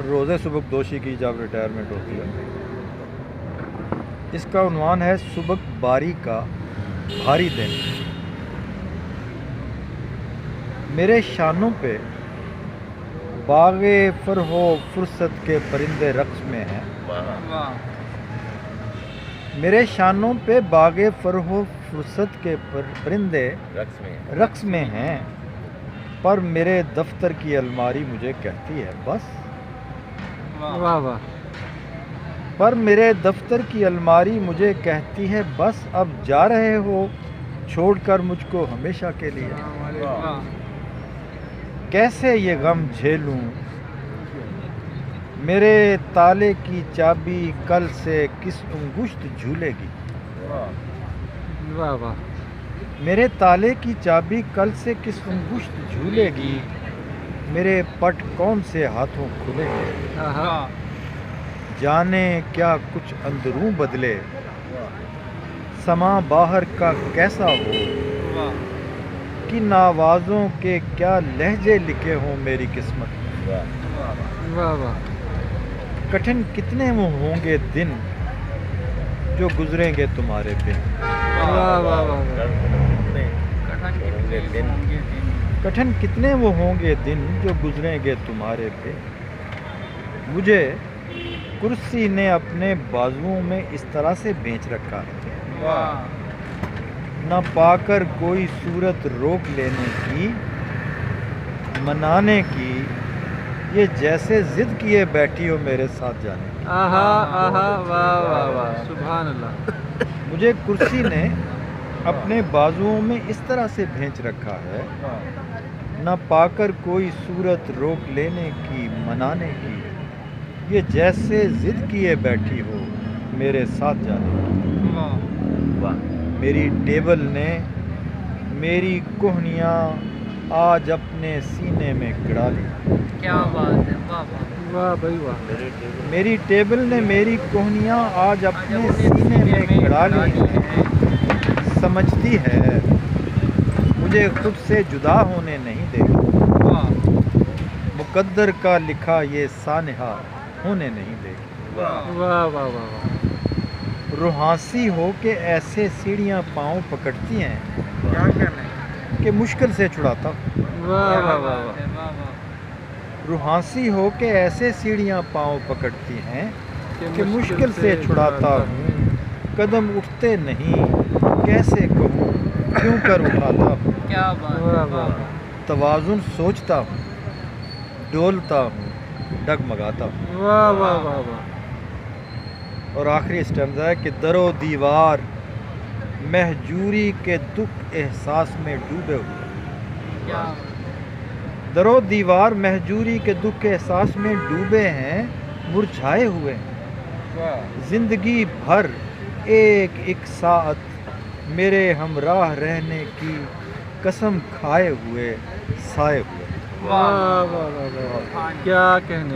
روزے سبک دوشی کی جب ریٹائرمنٹ ہوتی ہے. اس کا عنوان ہے سبک باری کا بھاری دن. میرے شانوں پہ باغ فرح و فرصت کے پرندے رقص میں ہیں. میرے شانوں پہ باغ فرح و فرصت کے پرندے رقص میں ہیں، پر میرے دفتر کی الماری مجھے کہتی ہے بس. واہ واہ. پر میرے دفتر کی الماری مجھے کہتی ہے بس، اب جا رہے ہو چھوڑ کر مجھ کو ہمیشہ کے لیے. کیسے یہ غم جھیلوں، میرے تالے کی چابی کل سے کس انگشت جھولے گی. واہ واہ. میرے تالے کی چابی کل سے کس انگشت جھولے گی، میرے پٹ کون سے ہاتھوں کھلے گے. جانے کیا کچھ اندروں بدلے، سما باہر کا کیسا ہو، کہ ناوازوں کے کیا لہجے لکھے ہوں میری قسمت میں. واہ واہ. کٹھن کتنے وہ ہوں گے دن جو گزریں گے تمہارے بن. واہ واہ واہ. کٹھن کتنے وہ ہوں گے دن جو گزریں گے تمہارے بن. مجھے کرسی نے اپنے بازوؤں میں اس طرح سے بھینچ رکھا ہے، نہ پا کر کوئی صورت روک لینے کی منانے کی، یہ جیسے ضد کیے بیٹھی ہو میرے ساتھ جانے کی. آہا آہا. واہ واہ واہ. سبحان اللہ. مجھے کرسی نے اپنے بازوؤں میں اس طرح سے بھینچ رکھا ہے، نہ پا کر کوئی صورت روک لینے کی منانے کی، یہ جیسے ضد کیے بیٹھی ہو میرے ساتھ جانے کی. میری ٹیبل نے میری کوہنیاں آج اپنے سینے میں گڑا لی. کیا بات ہے. واہ واہ. واہ بھائی واہ. میری ٹیبل نے میری کوہنیاں آج اپنے سینے میں گڑا لی ہیں. سمجھتی ہے مجھے خود سے جدا ہونے نہیں دے گی، مقدر کا لکھا یہ سانحہ ہونے نہیں دے گی. واہ واہ واہ واہ. روحانسی ہو کے ایسے سیڑھیاں پاؤں پکڑتی ہیں کہ مشکل سے چھڑاتا ہوں. واہ واہ واہ. روحانسی ہو کے ایسے سیڑھیاں پاؤں پکڑتی ہیں کہ مشکل سے چھڑاتا ہوں. قدم اٹھتے نہیں کیسے کہوں کیوں کر اٹھاتا ہوں. کیا بات. توازن سوچتا ہوں، ڈولتا ہوں، ڈگمگاتا ہوں. واہ واہ واہ واہ. اور آخری اسٹینزا ہے کہ در و دیوار مہجوری کے دکھ احساس میں ڈوبے ہوئے. در و دیوار مہجوری کے دکھ احساس میں ڈوبے ہیں، مرجھائے ہوئے ہیں. زندگی بھر ایک ایک ساعت میرے ہمراہ رہنے کی قسم کھائے ہوئے سائے ہوئے. واہ واہ واہ. کیا کہنے.